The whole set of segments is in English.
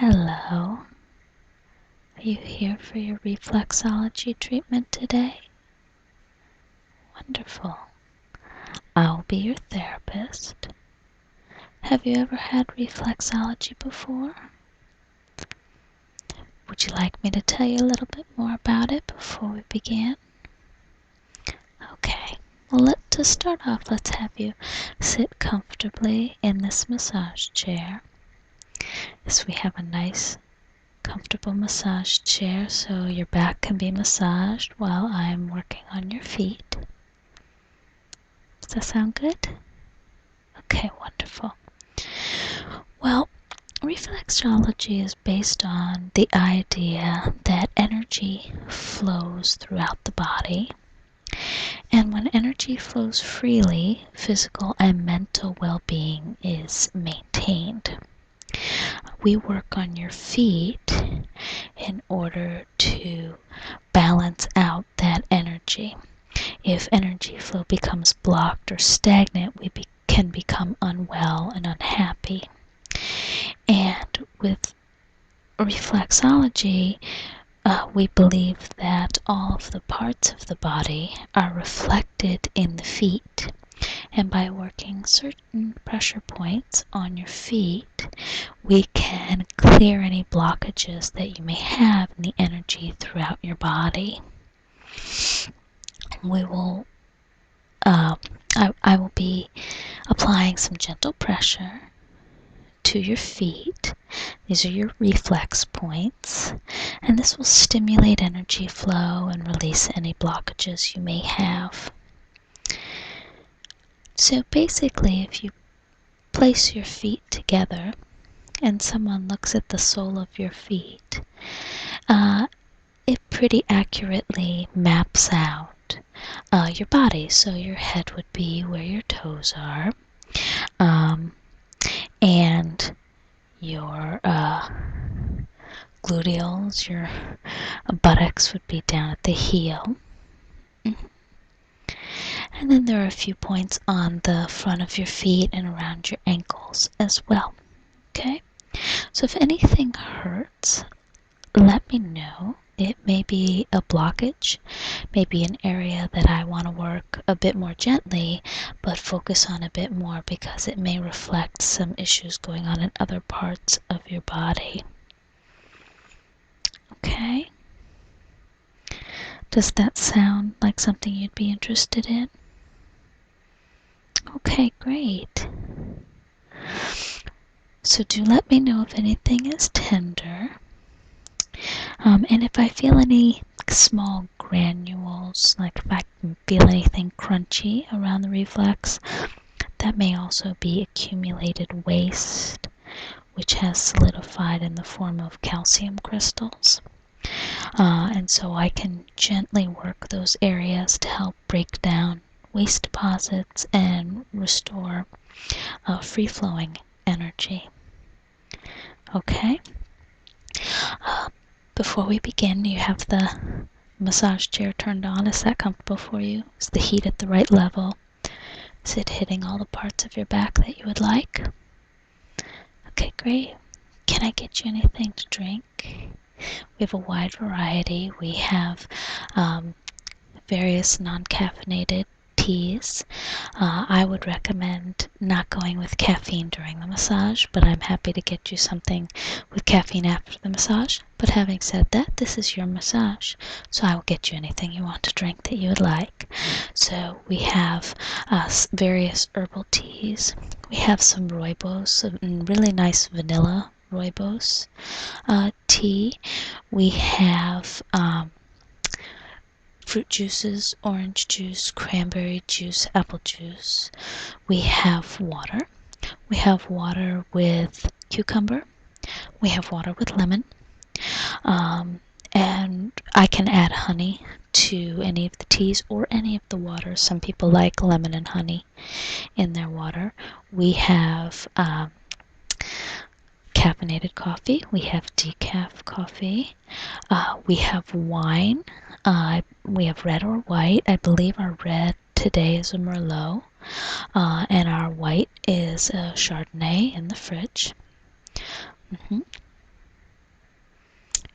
Hello. Are you here for your reflexology treatment today? Wonderful. I'll be your therapist. Have you ever had reflexology before? Would you like me to tell you a little bit more about it before we begin? Okay. Well, to start off, let's have you sit comfortably in this massage chair. Yes, we have a nice comfortable massage chair so your back can be massaged while I'm working on your feet. Does that sound good? Okay, wonderful. Well, reflexology is based on the idea that energy flows throughout the body, and when energy flows freely, physical and mental well-being is maintained. We work on your feet in order to balance out that energy. If energy flow becomes blocked or stagnant, we can become unwell and unhappy. And with reflexology, we believe that all of the parts of the body are reflected in the feet. And by working certain pressure points on your feet, we can clear any blockages that you may have in the energy throughout your body. We will, I will be applying some gentle pressure to your feet. These are your reflex points, and this will stimulate energy flow and release any blockages you may have. So basically, if you place your feet together and someone looks at the sole of your feet, it pretty accurately maps out your body. So your head would be where your toes are, and your gluteals, your buttocks would be down at the heel. And then there are a few points on the front of your feet and around your ankles as well. Okay? So if anything hurts, let me know. It may be a blockage, maybe an area that I want to work a bit more gently, but focus on a bit more because it may reflect some issues going on in other parts of your body. Okay? Does that sound like something you'd be interested in? Okay, great. So do let me know if anything is tender. And if I feel any small granules, like if I can feel anything crunchy around the reflex, that may also be accumulated waste, which has solidified in the form of calcium crystals. And so I can gently work those areas to help break down waste deposits and restore free-flowing energy. Okay? Before we begin, you have the massage chair turned on. Is that comfortable for you? Is the heat at the right level? Is it hitting all the parts of your back that you would like? Okay, great. Can I get you anything to drink? We have a wide variety. We have various non-caffeinated teas. I would recommend not going with caffeine during the massage, but I'm happy to get you something with caffeine after the massage. But having said that, this is your massage, so I will get you anything you want to drink that you would like. So we have various herbal teas. We have some rooibos, a really nice vanilla rooibos tea. We have fruit juices, orange juice, cranberry juice, apple juice. We have water. We have water with cucumber. We have water with lemon. And I can add honey to any of the teas or any of the waters. Some people like lemon and honey in their water. We have caffeinated coffee. We have decaf coffee. We have wine. We have red or white. I believe our red today is a Merlot, and our white is a Chardonnay in the fridge.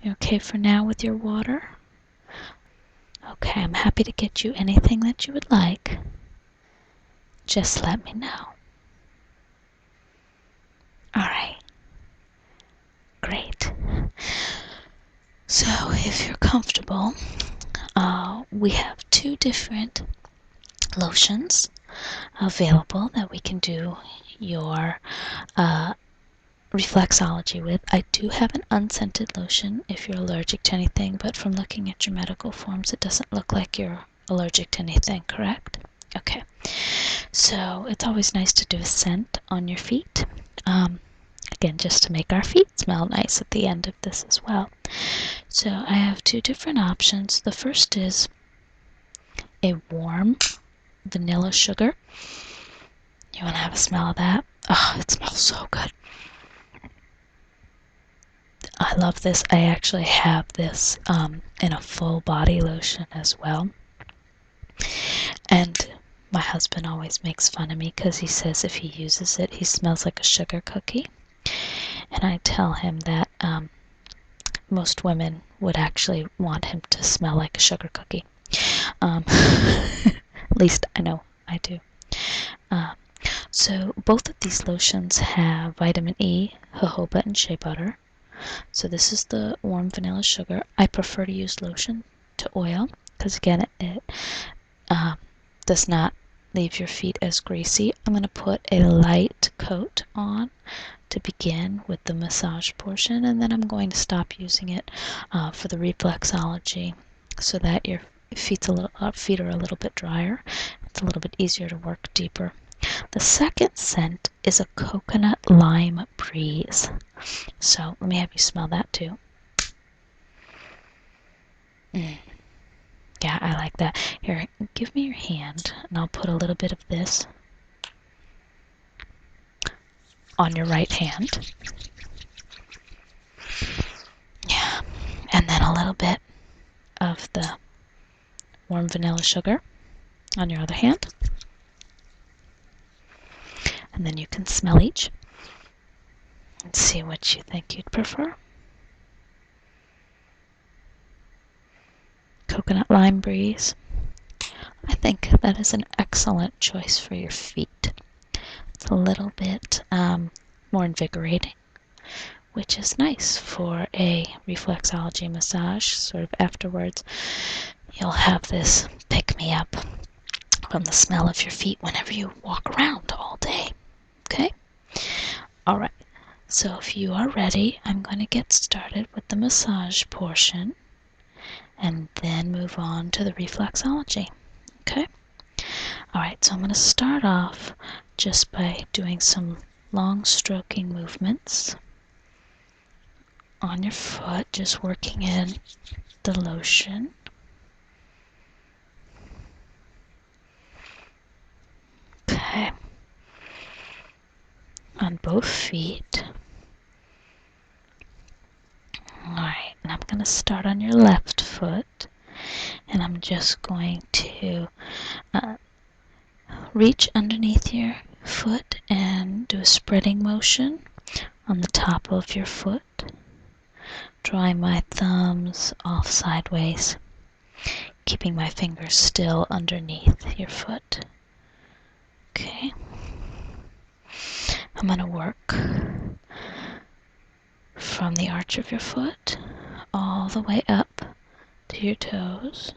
You okay for now with your water? Okay, I'm happy to get you anything that you would like. Just let me know. Alright. Great. So, if you're comfortable, we have 2 different lotions available that we can do your reflexology with. I do have an unscented lotion if you're allergic to anything, but from looking at your medical forms, it doesn't look like you're allergic to anything, correct? Okay. So it's always nice to do a scent on your feet. Again, just to make our feet smell nice at the end of this as well. So I have 2 different options. The first is a warm vanilla sugar. You want to have a smell of that? Oh, it smells so good. I love this. I actually have this in a full body lotion as well. And my husband always makes fun of me because he says if he uses it, he smells like a sugar cookie. And I tell him that most women would actually want him to smell like a sugar cookie. At least I know I do. So both of these lotions have vitamin E, jojoba, and shea butter. So this is the warm vanilla sugar. I prefer to use lotion to oil because again it does not leave your feet as greasy. I'm going to put a light coat on to begin with the massage portion, and then I'm going to stop using it for the reflexology so that your feet are a little bit drier. It's a little bit easier to work deeper. The second scent is a coconut lime breeze. So let me have you smell that too. Yeah, I like that. Here, give me your hand, and I'll put a little bit of this on your right hand. Yeah, and then a little bit of the warm vanilla sugar on your other hand. And then you can smell each and see what you think you'd prefer. Coconut lime breeze. I think that is an excellent choice for your feet. It's a little bit more invigorating, which is nice for a reflexology massage. Sort of afterwards, you'll have this pick-me-up from the smell of your feet whenever you walk around all day. Okay? All right. So if you are ready, I'm going to get started with the massage portion and then move on to the reflexology. Okay? All right, so I'm going to start off just by doing some long stroking movements on your foot, just working in the lotion. Okay. On both feet. Alright, and I'm going to start on your left foot, and I'm just going to reach underneath your foot and do a spreading motion on the top of your foot, drawing my thumbs off sideways, keeping my fingers still underneath your foot. Okay. I'm going to work from the arch of your foot all the way up to your toes,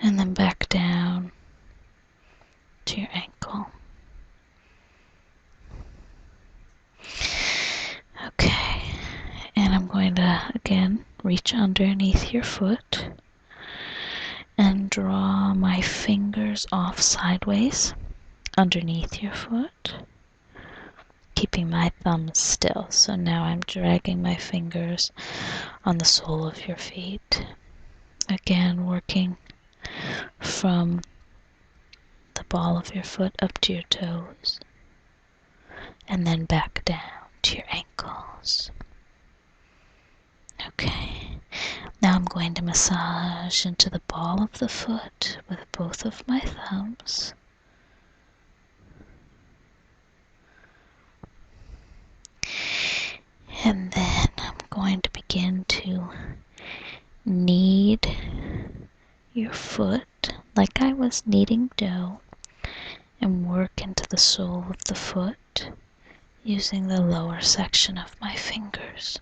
and then back down to your ankle. Okay, and I'm going to again reach underneath your foot and draw my fingers off sideways underneath your foot, keeping my thumbs still. So now I'm dragging my fingers on the sole of your feet. Again, working from the ball of your foot up to your toes, and then back down to your ankles. Okay, now I'm going to massage into the ball of the foot with both of my thumbs. And then I'm going to this kneading dough and work into the sole of the foot using the lower section of my fingers.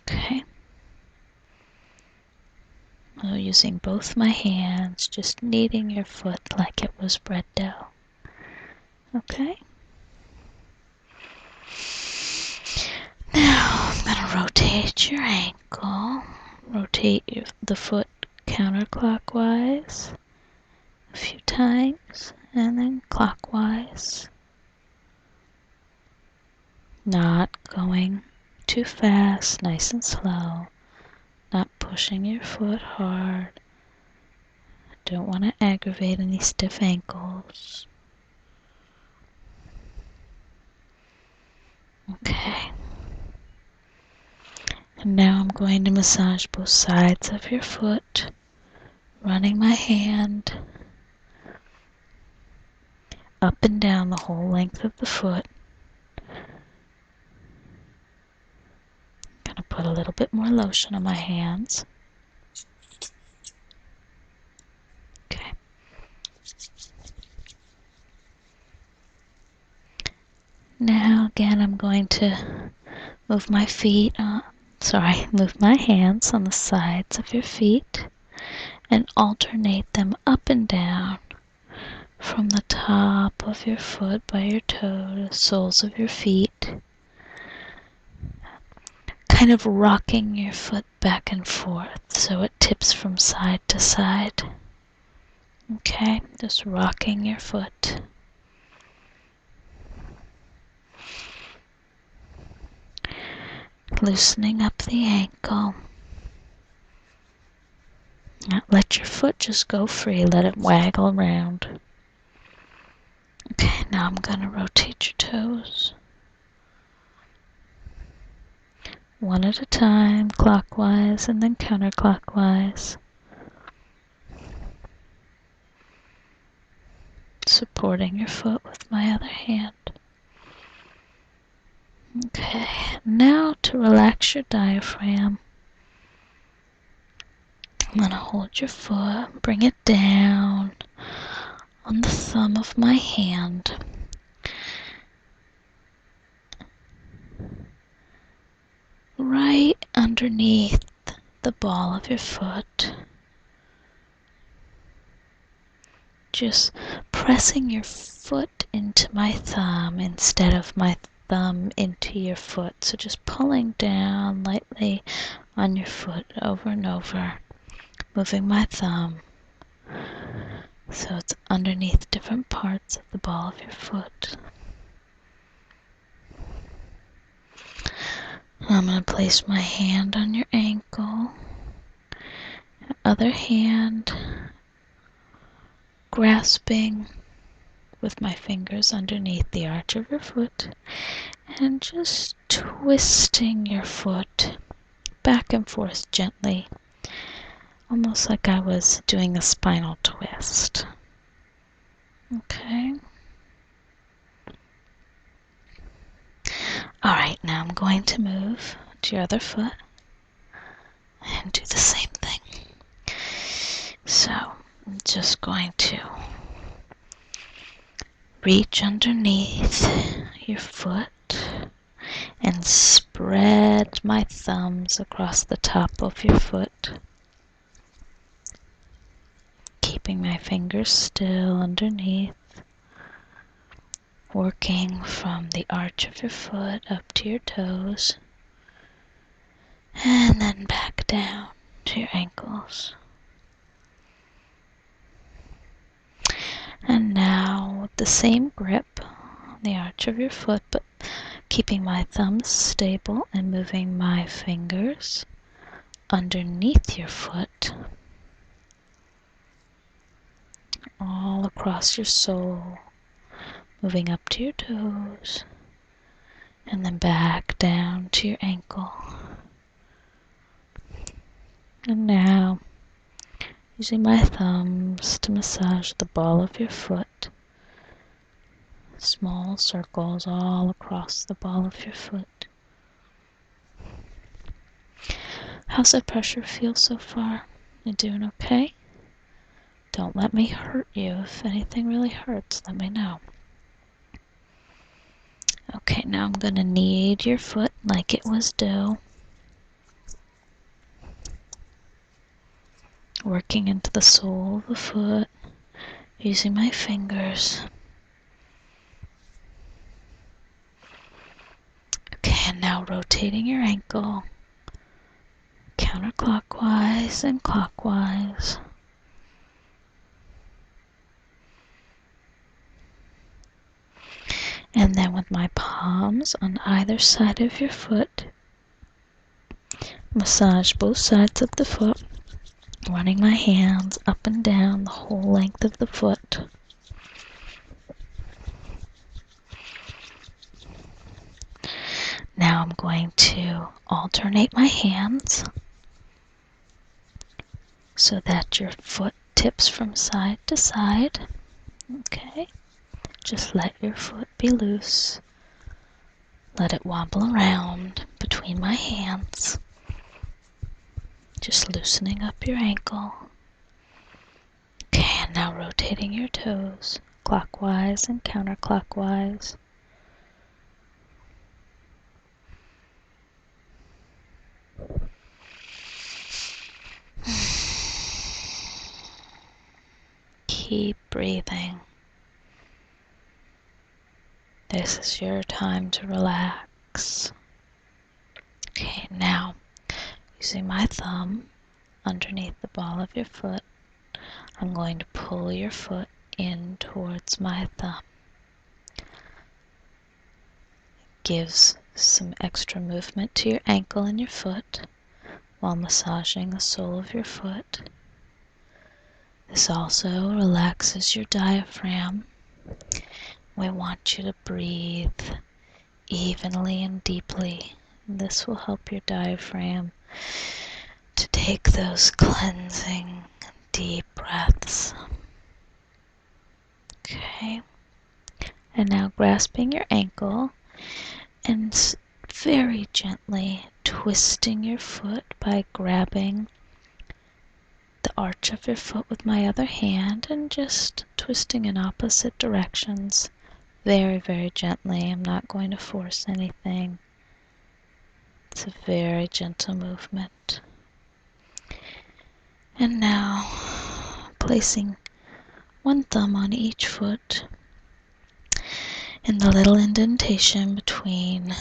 Okay. So using both my hands, just kneading your foot like it was bread dough. Okay. Now I'm going to rotate your ankle. Rotate the foot counterclockwise a few times and then clockwise. Not going too fast, nice and slow. Not pushing your foot hard. Don't want to aggravate any stiff ankles. Okay. And now I'm going to massage both sides of your foot, running my hand up and down the whole length of the foot. I'm going to put a little bit more lotion on my hands. Okay. Now again I'm going to move my hands on the sides of your feet and alternate them up and down from the top of your foot by your toe to the soles of your feet, kind of rocking your foot back and forth so it tips from side to side. Okay, just rocking your foot. Loosening up the ankle. Let your foot just go free, let it waggle around. Okay, now I'm going to rotate your toes. One at a time, clockwise and then counterclockwise. Supporting your foot with my other hand. Okay, now to relax your diaphragm, I'm going to hold your foot, bring it down on the thumb of my hand. Right underneath the ball of your foot. Just pressing your foot into my thumb instead of my thumb into your foot. So just pulling down lightly on your foot over and over, moving my thumb so it's underneath different parts of the ball of your foot. I'm going to place my hand on your ankle, other hand grasping with my fingers underneath the arch of your foot and just twisting your foot back and forth gently, almost like I was doing a spinal twist. Okay. Alright, now I'm going to move to your other foot and do the same thing. So, I'm just going to reach underneath your foot and spread my thumbs across the top of your foot, keeping my fingers still underneath, working from the arch of your foot up to your toes, and then back down to your ankles. And now with the same grip on the arch of your foot, but keeping my thumbs stable and moving my fingers underneath your foot, all across your sole, moving up to your toes, and then back down to your ankle. And now, using my thumbs to massage the ball of your foot, small circles all across the ball of your foot. How's that pressure feel so far? You doing okay? Don't let me hurt you. If anything really hurts, let me know. Okay, now I'm going to knead your foot like it was dough. Working into the sole of the foot, using my fingers. Okay, and now rotating your ankle, counterclockwise and clockwise. And then with my palms on either side of your foot, massage both sides of the foot, running my hands up and down the whole length of the foot. Now I'm going to alternate my hands so that your foot tips from side to side. Okay, just let your foot be loose. Let it wobble around between my hands. Just loosening up your ankle. Okay, and now rotating your toes, clockwise and counterclockwise. Keep breathing. This is your time to relax. Okay, now, using my thumb underneath the ball of your foot, I'm going to pull your foot in towards my thumb. Gives some extra movement to your ankle and your foot while massaging the sole of your foot. This also relaxes your diaphragm. We want you to breathe evenly and deeply. This will help your diaphragm to take those cleansing deep breaths. Okay. And now grasping your ankle and very gently twisting your foot by grabbing the arch of your foot with my other hand and just twisting in opposite directions very, very gently. I'm not going to force anything. It's a very gentle movement. And now placing one thumb on each foot in the little indentation between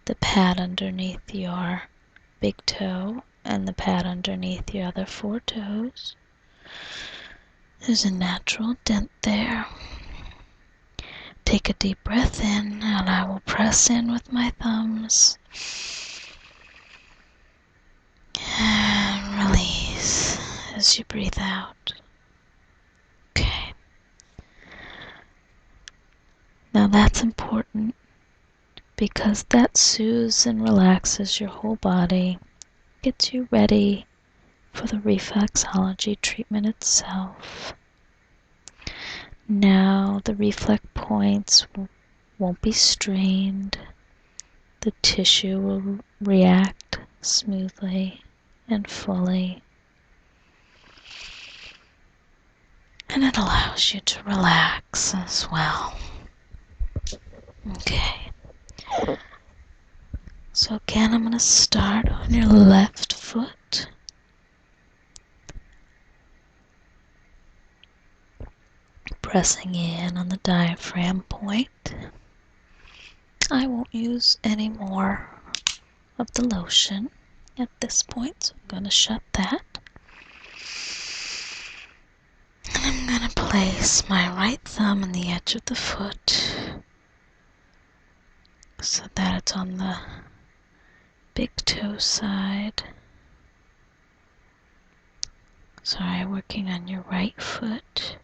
the pad underneath your big toe and the pad underneath your other 4 toes. There's a natural dent there. Take a deep breath in, and I will press in with my thumbs. And release as you breathe out. Okay. Now that's important because that soothes and relaxes your whole body, gets you ready for the reflexology treatment itself. Now the reflex points won't be strained. The tissue will react smoothly and fully. And it allows you to relax as well. Okay. So again, I'm going to start on your left foot. Pressing in on the diaphragm point. I won't use any more of the lotion at this point, so I'm going to shut that. And I'm going to place my right thumb on the edge of the foot so that it's on the big toe side. Sorry, working on your right foot.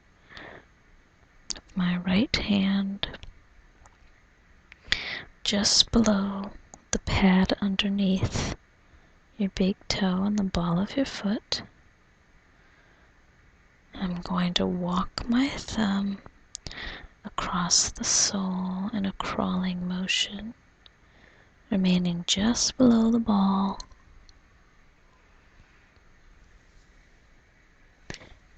My right hand just below the pad underneath your big toe and the ball of your foot. I'm going to walk my thumb across the sole in a crawling motion, remaining just below the ball.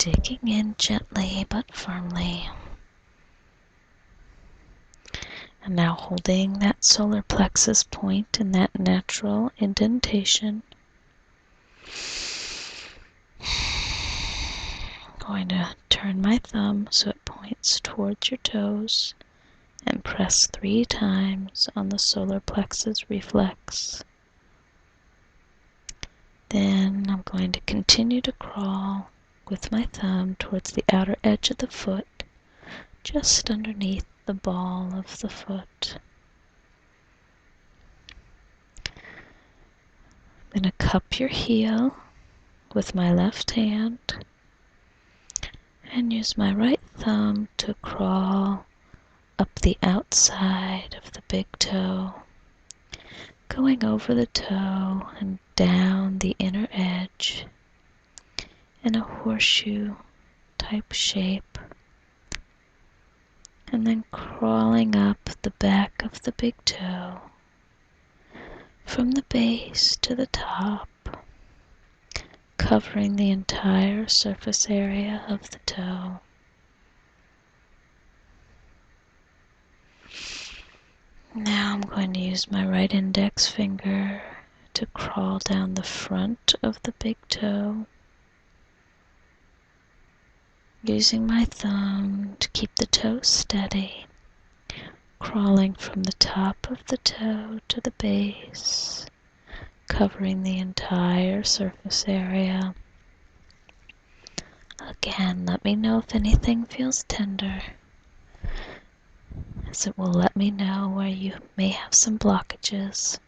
digging in gently but firmly. And now holding that solar plexus point in that natural indentation. I'm going to turn my thumb so it points towards your toes and press 3 times on the solar plexus reflex. Then I'm going to continue to crawl with my thumb towards the outer edge of the foot, just underneath the ball of the foot. I'm going to cup your heel with my left hand and use my right thumb to crawl up the outside of the big toe, going over the toe and down the inner edge in a horseshoe type shape, and then crawling up the back of the big toe from the base to the top, covering the entire surface area of the toe. Now I'm going to use my right index finger to crawl down the front of the big toe, using my thumb to keep the toe steady, crawling from the top of the toe to the base, covering the entire surface area. Again, let me know if anything feels tender, as it will let me know where you may have some blockages.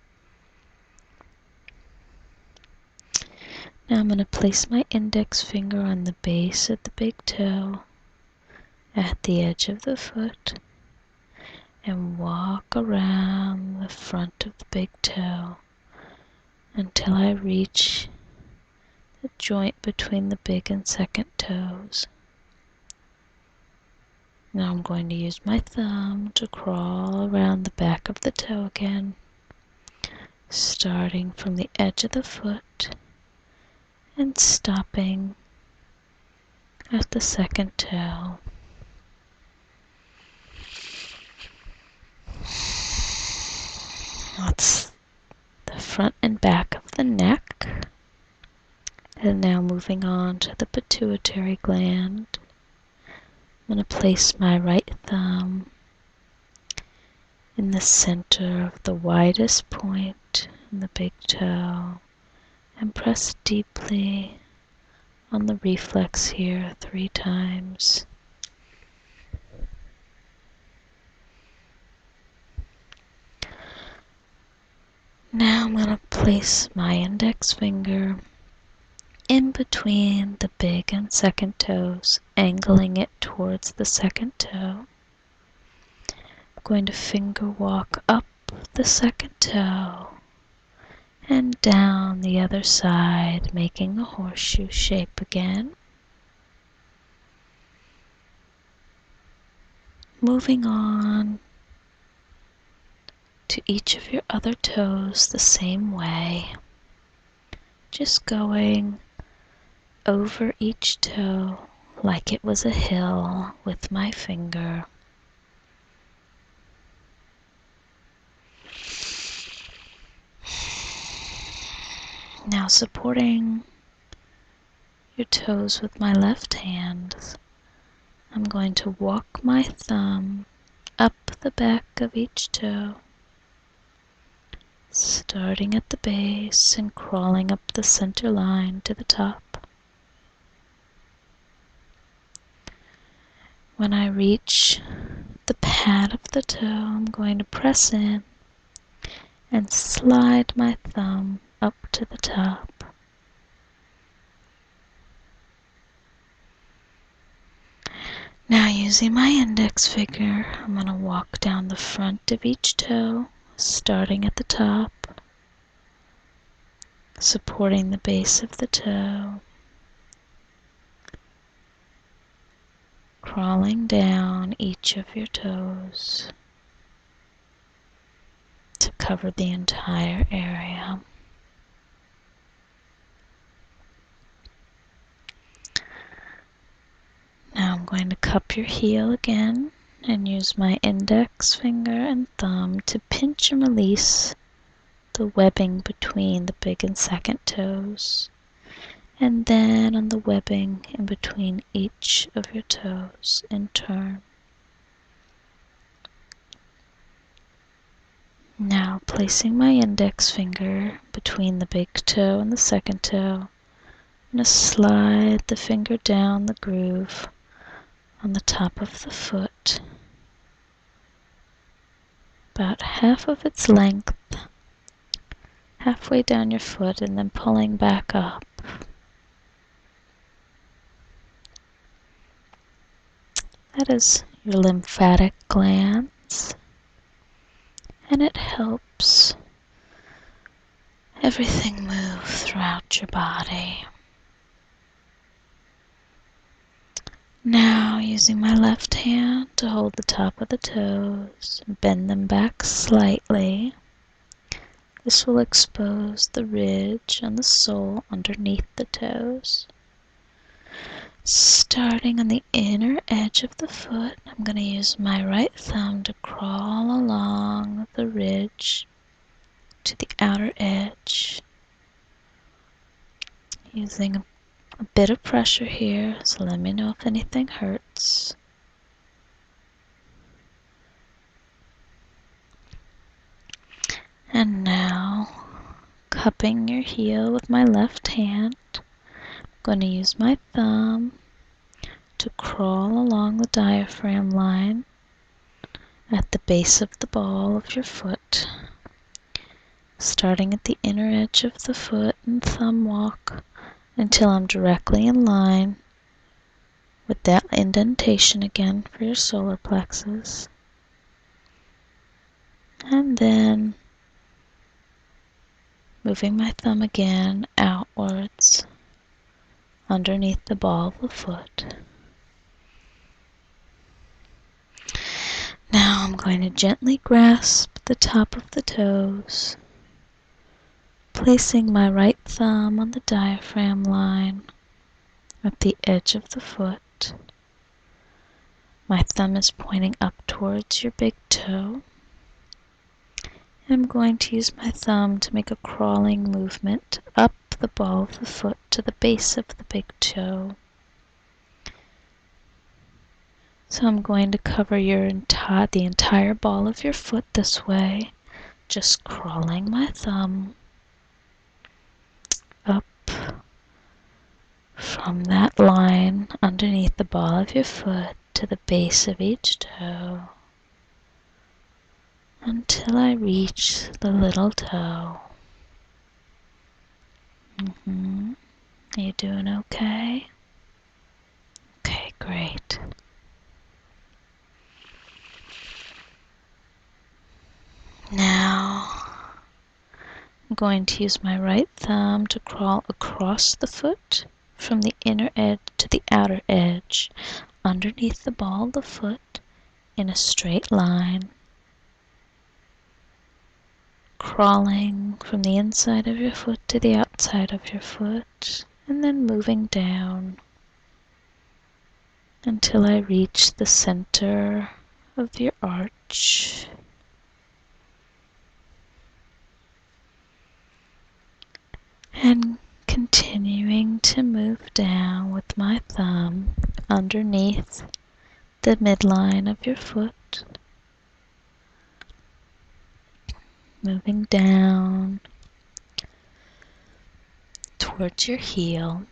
Now I'm going to place my index finger on the base of the big toe at the edge of the foot and walk around the front of the big toe until I reach the joint between the big and second toes. Now I'm going to use my thumb to crawl around the back of the toe again, starting from the edge of the foot and stopping at the second toe. That's the front and back of the neck. And now moving on to the pituitary gland. I'm going to place my right thumb in the center of the widest point in the big toe and press deeply on the reflex here 3 times. Now I'm going to place my index finger in between the big and second toes, angling it towards the second toe. I'm going to finger walk up the second toe and down the other side, making a horseshoe shape again. Moving on to each of your other toes the same way, just going over each toe like it was a hill with my finger. Now supporting your toes with my left hand, I'm going to walk my thumb up the back of each toe, starting at the base and crawling up the center line to the top. When I reach the pad of the toe, I'm going to press in and slide my thumb up to the top. Now using my index finger, I'm going to walk down the front of each toe, starting at the top, supporting the base of the toe, crawling down each of your toes to cover the entire area. going to cup your heel again and use my index finger and thumb to pinch and release the webbing between the big and second toes, and then on the webbing in between each of your toes in turn. Now placing my index finger between the big toe and the second toe, I'm going to slide the finger down the groove on the top of the foot, about half of its length, halfway down your foot, and then pulling back up. That is your lymphatic glands, and it helps everything move throughout your body. Now, using my left hand to hold the top of the toes and bend them back slightly, this will expose the ridge on the sole underneath the toes. Starting on the inner edge of the foot, I'm going to use my right thumb to crawl along the ridge to the outer edge, using a bit of pressure here, so let me know if anything hurts. And now, cupping your heel with my left hand, I'm going to use my thumb to crawl along the diaphragm line at the base of the ball of your foot, starting at the inner edge of the foot and thumb walk until I'm directly in line with that indentation again for your solar plexus. And then moving my thumb again outwards underneath the ball of the foot. Now I'm going to gently grasp the top of the toes, placing my right thumb on the diaphragm line at the edge of the foot. My thumb is pointing up towards your big toe. I'm going to use my thumb to make a crawling movement up the ball of the foot to the base of the big toe. So I'm going to cover the entire ball of your foot this way, just crawling my thumb up from that line underneath the ball of your foot to the base of each toe until I reach the little toe. Are you doing okay? Okay, great. Now, I'm going to use my right thumb to crawl across the foot from the inner edge to the outer edge, underneath the ball of the foot in a straight line, crawling from the inside of your foot to the outside of your foot, and then moving down until I reach the center of your arch. And continuing to move down with my thumb underneath the midline of your foot, moving down towards your heel.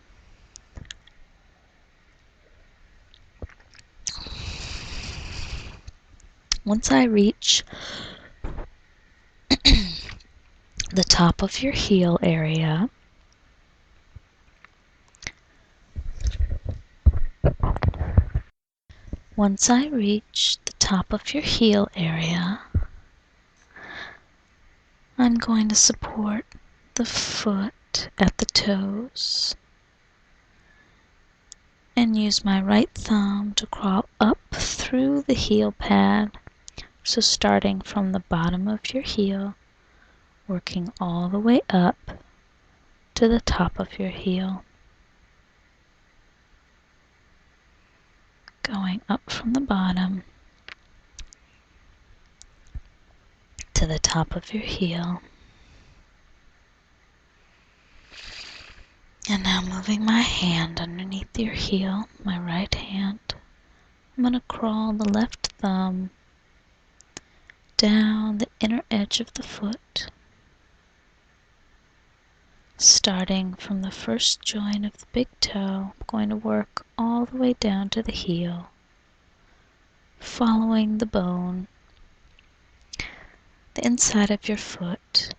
Once I reach the top of your heel area, I'm going to support the foot at the toes and use my right thumb to crawl up through the heel pad. So starting from the bottom of your heel, working all the way up to the top of your heel. going up from the bottom to the top of your heel. And now moving my hand underneath your heel, my right hand, I'm going to crawl the left thumb down the inner edge of the foot, starting from the first joint of the big toe. I'm going to work all the way down to the heel, following the bone. The inside of your foot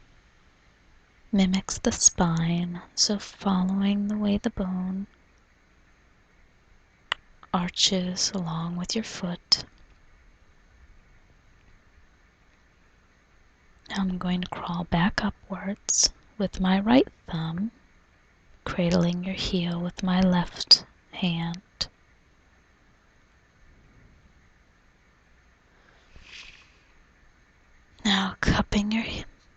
mimics the spine, so following the way the bone arches along with your foot. Now I'm going to crawl back upwards with my right thumb, cradling your heel with my left hand. Now cupping your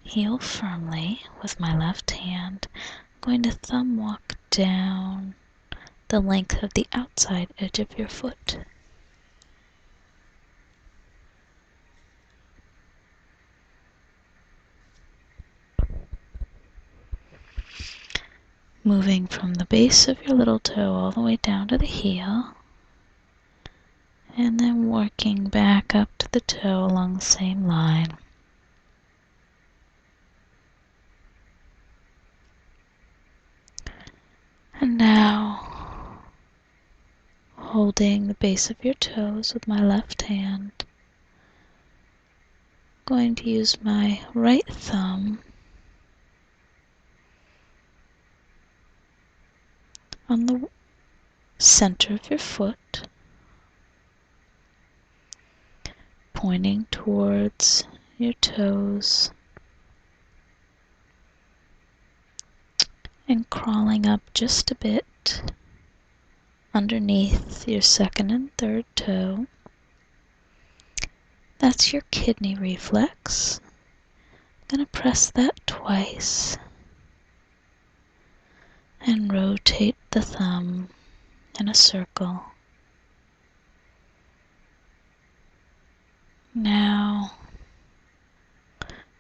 heel firmly with my left hand, I'm going to thumb walk down the length of the outside edge of your foot. Moving from the base of your little toe all the way down to the heel, and then working back up to the toe along the same line. And now, holding the base of your toes with my left hand, I'm going to use my right thumb on the center of your foot, pointing towards your toes and crawling up just a bit underneath your second and third toe. That's your kidney reflex. I'm going to press that twice and rotate the thumb in a circle. Now,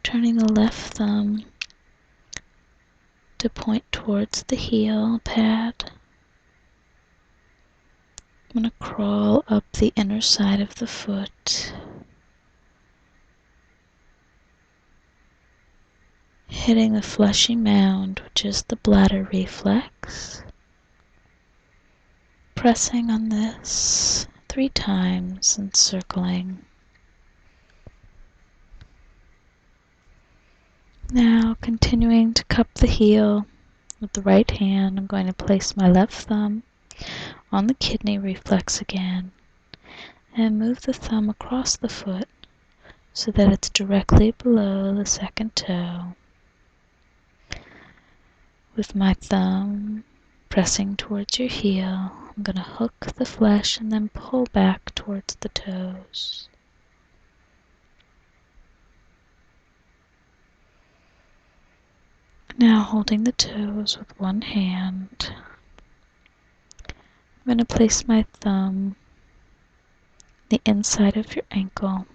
turning the left thumb to point towards the heel pad. I'm going to crawl up the inner side of the foot, hitting the fleshy mound, which is the bladder reflex. Pressing on this 3 times and circling. Now, continuing to cup the heel with the right hand, I'm going to place my left thumb on the kidney reflex again and move the thumb across the foot so that it's directly below the second toe. With my thumb pressing towards your heel, I'm going to hook the flesh and then pull back towards the toes. Now holding the toes with one hand, I'm going to place my thumb the inside of your ankle,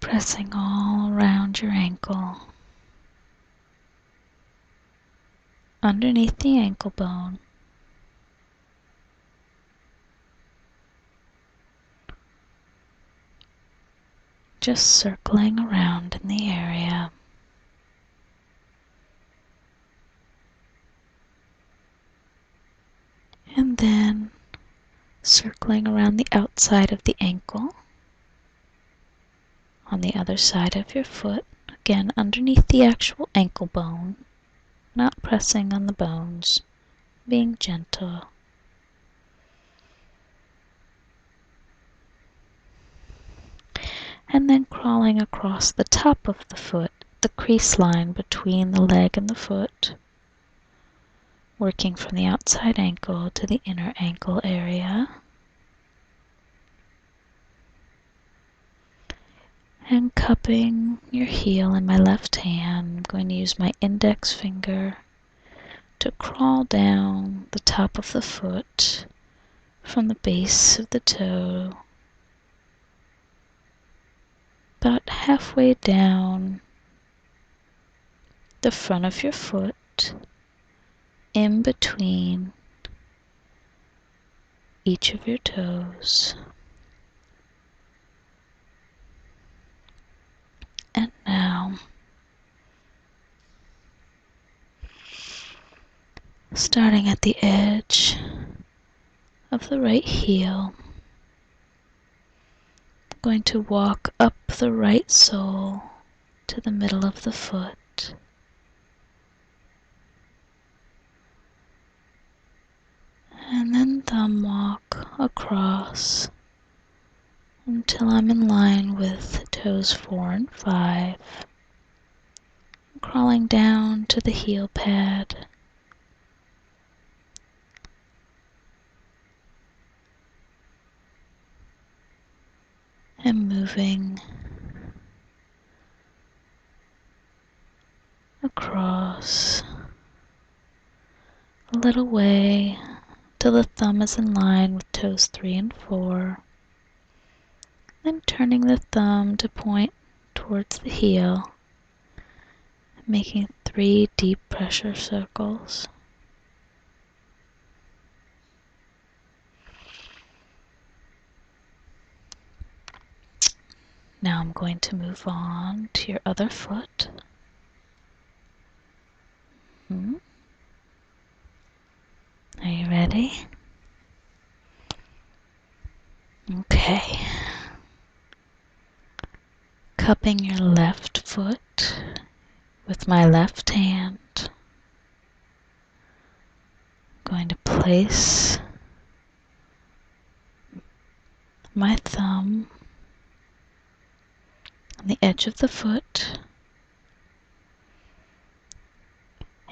pressing all around your ankle, underneath the ankle bone. Just circling around in the area. And then circling around the outside of the ankle, on the other side of your foot, again underneath the actual ankle bone, not pressing on the bones, being gentle. And then crawling across the top of the foot, the crease line between the leg and the foot, working from the outside ankle to the inner ankle area. And cupping your heel in my left hand, I'm going to use my index finger to crawl down the top of the foot from the base of the toe, about halfway down the front of your foot, in between each of your toes. And now, starting at the edge of the right heel, I'm going to walk up the right sole to the middle of the foot. And then thumb walk across until I'm in line with toes 4 and 5. I'm crawling down to the heel pad. And moving across a little way till the thumb is in line with toes 3 and 4. Then turning the thumb to point towards the heel, making 3 deep pressure circles. Now I'm going to move on to your other foot. Are you ready? Okay. Cupping your left foot with my left hand, I'm going to place my thumb on the edge of the foot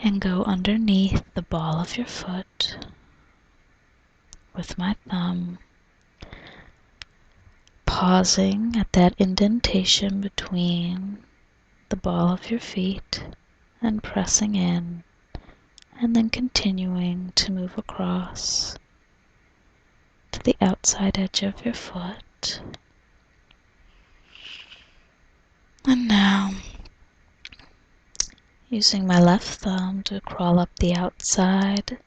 and go underneath the ball of your foot with my thumb, pausing at that indentation between the ball of your feet and pressing in, and then continuing to move across to the outside edge of your foot. And now, using my left thumb to crawl up the outside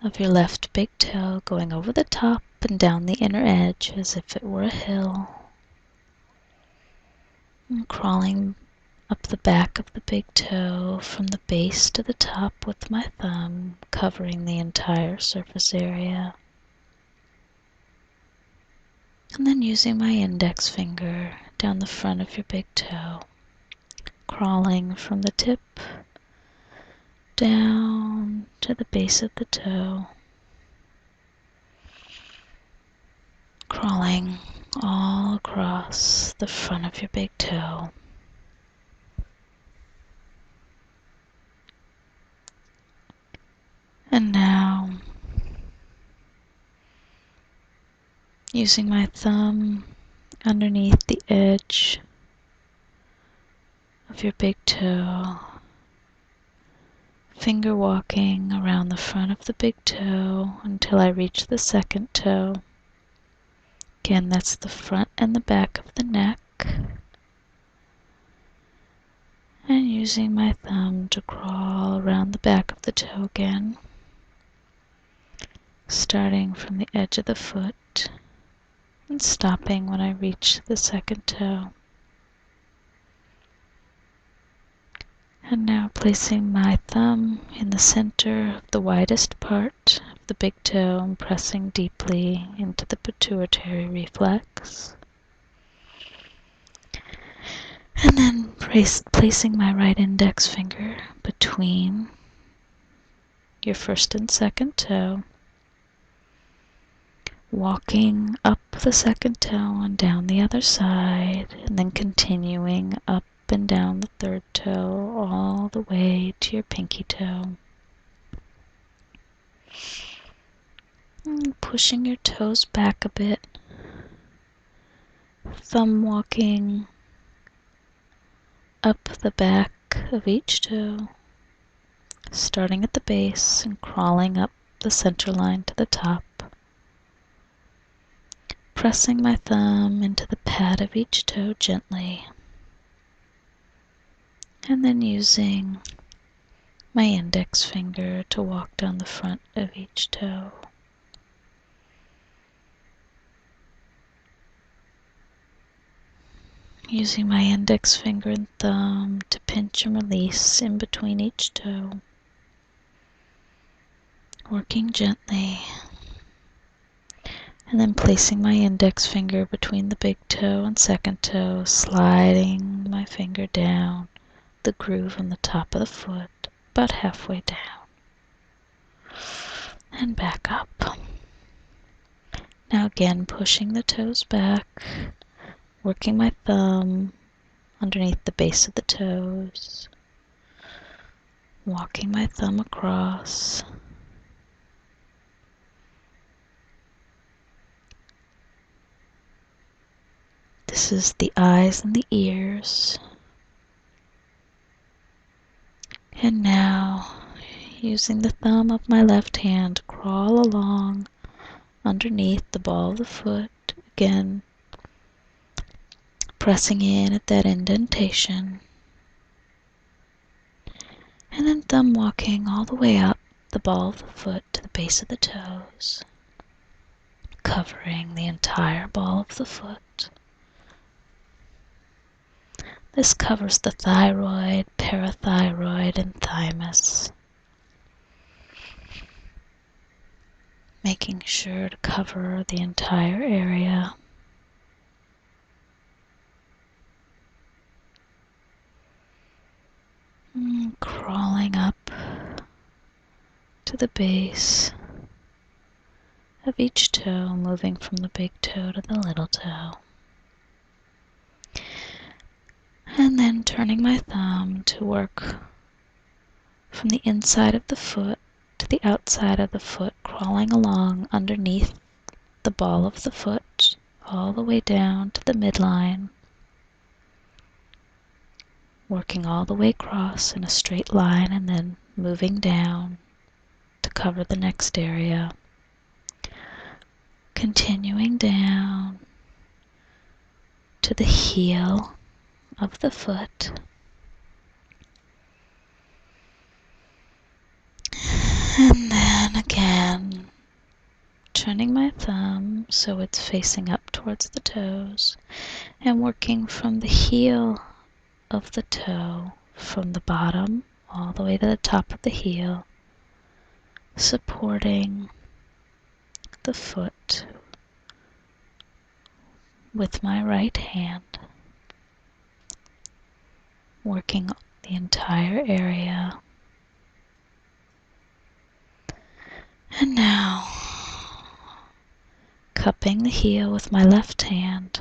of your left big toe, going over the top and down the inner edge as if it were a hill. And crawling up the back of the big toe from the base to the top with my thumb, covering the entire surface area. And then using my index finger down the front of your big toe, crawling from the tip down to the base of the toe, crawling all across the front of your big toe. And now, using my thumb underneath the edge of your big toe, finger walking around the front of the big toe until I reach the second toe. Again, that's the front and the back of the neck. And using my thumb to crawl around the back of the toe again, starting from the edge of the foot and stopping when I reach the second toe. And now placing my thumb in the center of the widest part of the big toe and pressing deeply into the pituitary reflex. And then placing my right index finger between your first and second toe, walking up the second toe and down the other side, and then continuing up and down the third toe all the way to your pinky toe. And pushing your toes back a bit, thumb walking up the back of each toe, starting at the base and crawling up the center line to the top. Pressing my thumb into the pad of each toe gently, and then using my index finger to walk down the front of each toe. Using my index finger and thumb to pinch and release in between each toe. Working gently. And then placing my index finger between the big toe and second toe, sliding my finger down the groove on the top of the foot, about halfway down. And back up. Now again, pushing the toes back, working my thumb underneath the base of the toes, walking my thumb across, this is the eyes and the ears. And now, using the thumb of my left hand, crawl along underneath the ball of the foot, again pressing in at that indentation, and then thumb walking all the way up the ball of the foot to the base of the toes, covering the entire ball of the foot. This covers the thyroid, parathyroid, and thymus, making sure to cover the entire area. Crawling up to the base of each toe, moving from the big toe to the little toe. And then turning my thumb to work from the inside of the foot to the outside of the foot, crawling along underneath the ball of the foot, all the way down to the midline, working all the way across in a straight line and then moving down to cover the next area. Continuing down to the heel of the foot. And then again, turning my thumb so it's facing up towards the toes and working from the heel of the toe, from the bottom all the way to the top of the heel, supporting the foot with my right hand, working the entire area. And now, cupping the heel with my left hand,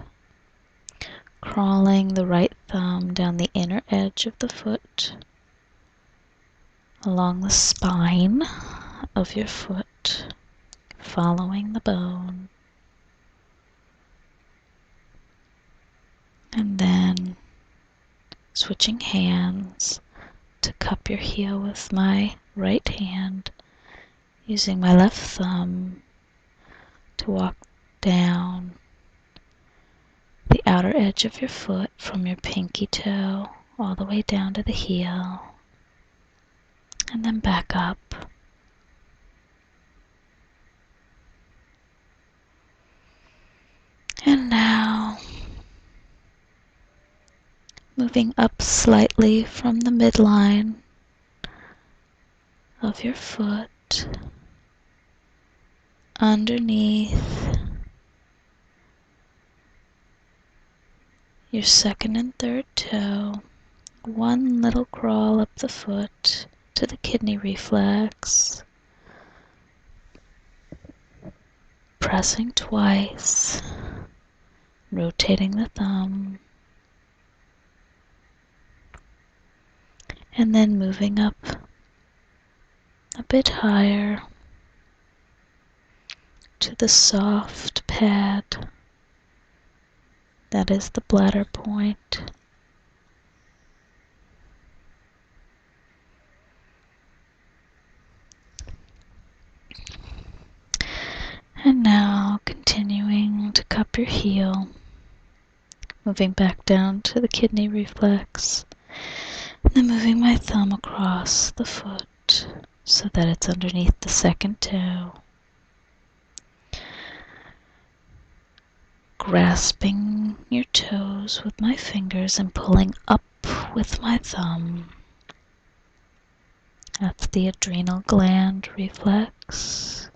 crawling the right thumb down the inner edge of the foot, along the spine of your foot, following the bone, and then switching hands to cup your heel with my right hand, using my left thumb to walk down the outer edge of your foot from your pinky toe all the way down to the heel, and then back up. And now, moving up slightly from the midline of your foot, underneath your second and third toe, one little crawl up the foot to the kidney reflex, pressing twice, rotating the thumb, and then moving up a bit higher to the soft pad that is the bladder point. up your heel, moving back down to the kidney reflex, and then moving my thumb across the foot so that it's underneath the second toe. Grasping your toes with my fingers and pulling up with my thumb. That's the adrenal gland reflex.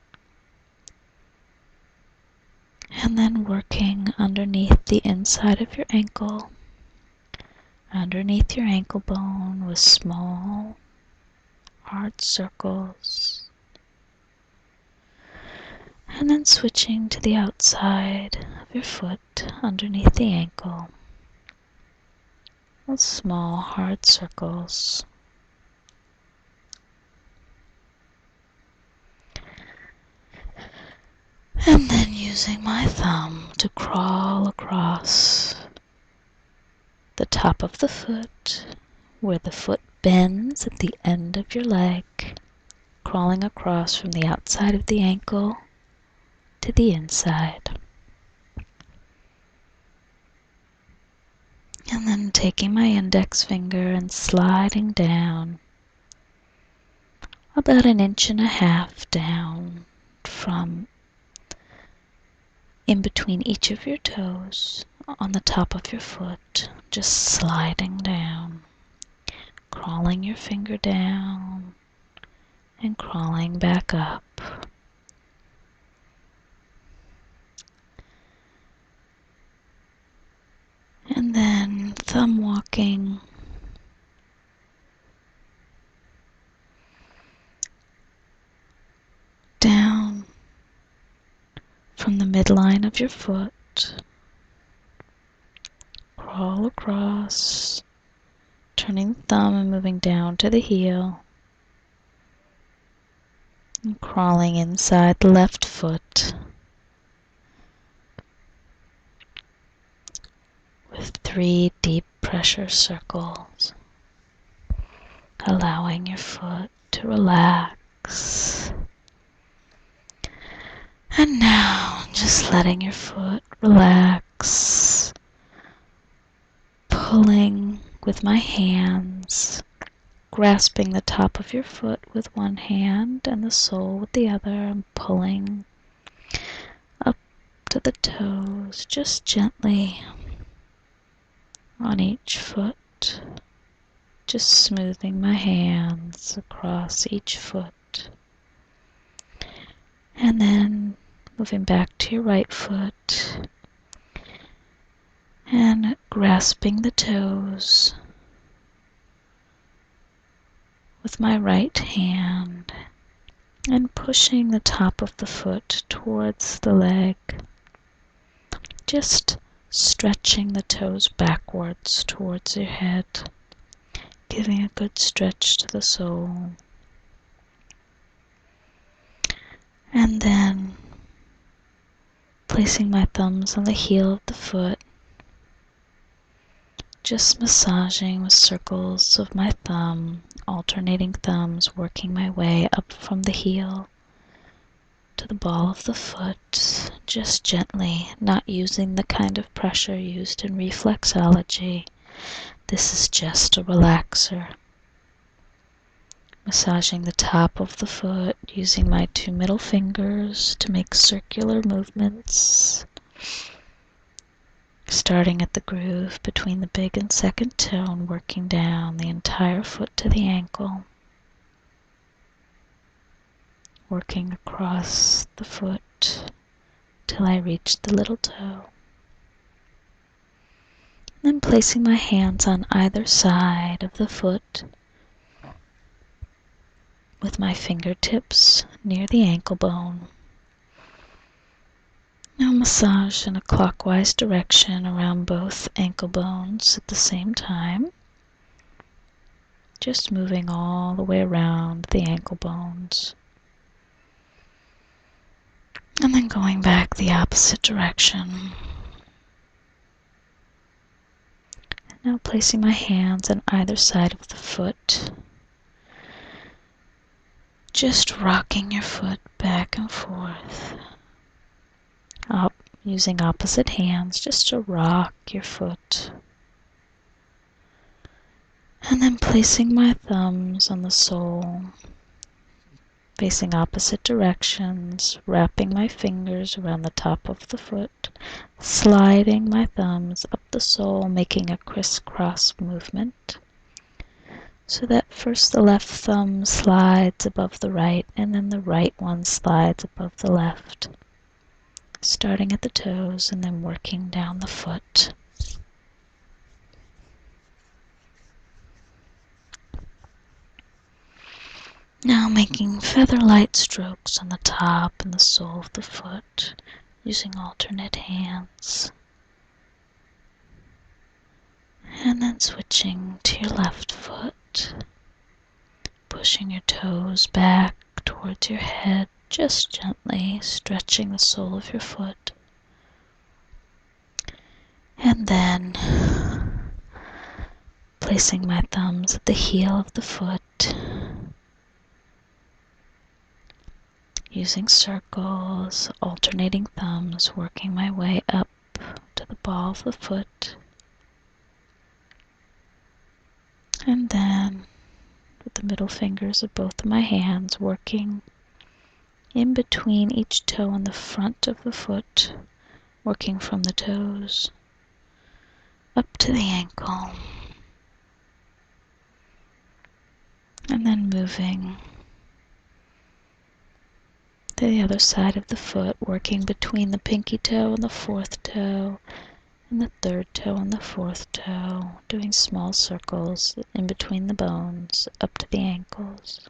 And then working underneath the inside of your ankle, underneath your ankle bone with small, hard circles. And then switching to the outside of your foot underneath the ankle with small, hard circles. And then using my thumb to crawl across the top of the foot where the foot bends at the end of your leg, crawling across from the outside of the ankle to the inside. And then taking my index finger and sliding down about 1.5 inches down from in between each of your toes on the top of your foot, just sliding down, crawling your finger down and crawling back up. And then thumb walking down from the midline of your foot, crawl across, turning the thumb and moving down to the heel, and crawling inside the left foot with 3 deep pressure circles, allowing your foot to relax. And now, just letting your foot relax, pulling with my hands, grasping the top of your foot with one hand and the sole with the other, and pulling up to the toes, just gently on each foot, just smoothing my hands across each foot. And then moving back to your right foot and grasping the toes with my right hand and pushing the top of the foot towards the leg, just stretching the toes backwards towards your head, giving a good stretch to the sole. And then placing my thumbs on the heel of the foot, just massaging with circles of my thumb, alternating thumbs, working my way up from the heel to the ball of the foot, just gently, not using the kind of pressure used in reflexology. This is just a relaxer. Massaging the top of the foot, using my 2 middle fingers to make circular movements, starting at the groove between the big and second toe and working down the entire foot to the ankle, working across the foot till I reach the little toe. Then placing my hands on either side of the foot with my fingertips near the ankle bone. Now massage in a clockwise direction around both ankle bones at the same time, just moving all the way around the ankle bones. And then going back the opposite direction. Now placing my hands on either side of the foot, just rocking your foot back and forth, up using opposite hands just to rock your foot. And then placing my thumbs on the sole, facing opposite directions, wrapping my fingers around the top of the foot, sliding my thumbs up the sole, making a crisscross movement. So that first the left thumb slides above the right, and then the right one slides above the left, starting at the toes and then working down the foot. Now making feather-light strokes on the top and the sole of the foot, using alternate hands. And then switching to your left foot, pushing your toes back towards your head, just gently stretching the sole of your foot. And then placing my thumbs at the heel of the foot, using circles, alternating thumbs, working my way up to the ball of the foot. And then with the middle fingers of both of my hands working in between each toe on the front of the foot, working from the toes up to the ankle. And then moving to the other side of the foot, working between the pinky toe and the fourth toe, and the third toe and the fourth toe, doing small circles in between the bones up to the ankles.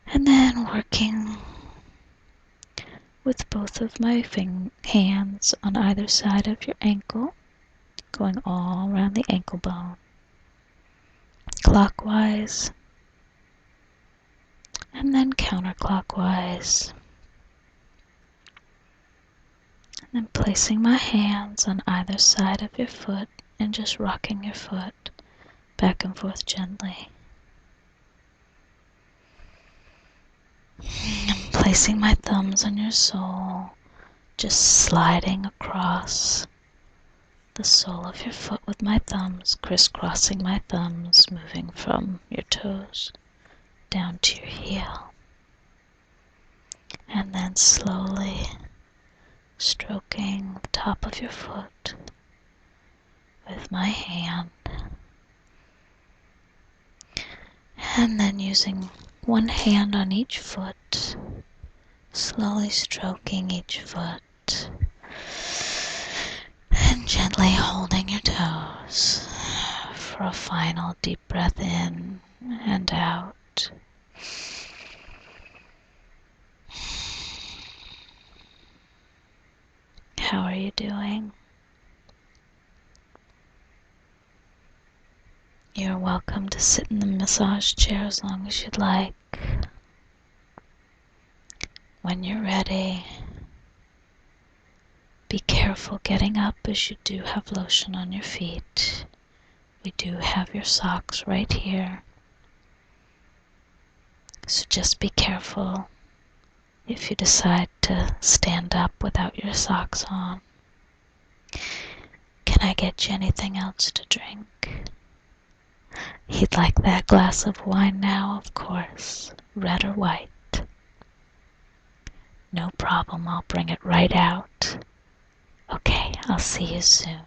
And then working with both of my hands on either side of your ankle, going all around the ankle bone, clockwise, and then counterclockwise. And then placing my hands on either side of your foot and just rocking your foot back and forth gently. And placing my thumbs on your sole, just sliding across the sole of your foot with my thumbs, crisscrossing my thumbs, moving from your toes down to your heel. And then slowly stroking the top of your foot with my hand. And then using one hand on each foot, slowly stroking each foot and gently holding your toes for a final deep breath in and out. How are you doing? You're welcome to sit in the massage chair as long as you'd like. When you're ready, be careful getting up as you do have lotion on your feet. We do have your socks right here. So just be careful if you decide to stand up without your socks on. Can I get you anything else to drink? You'd like that glass of wine now, of course, red or white. No problem, I'll bring it right out. Okay, I'll see you soon.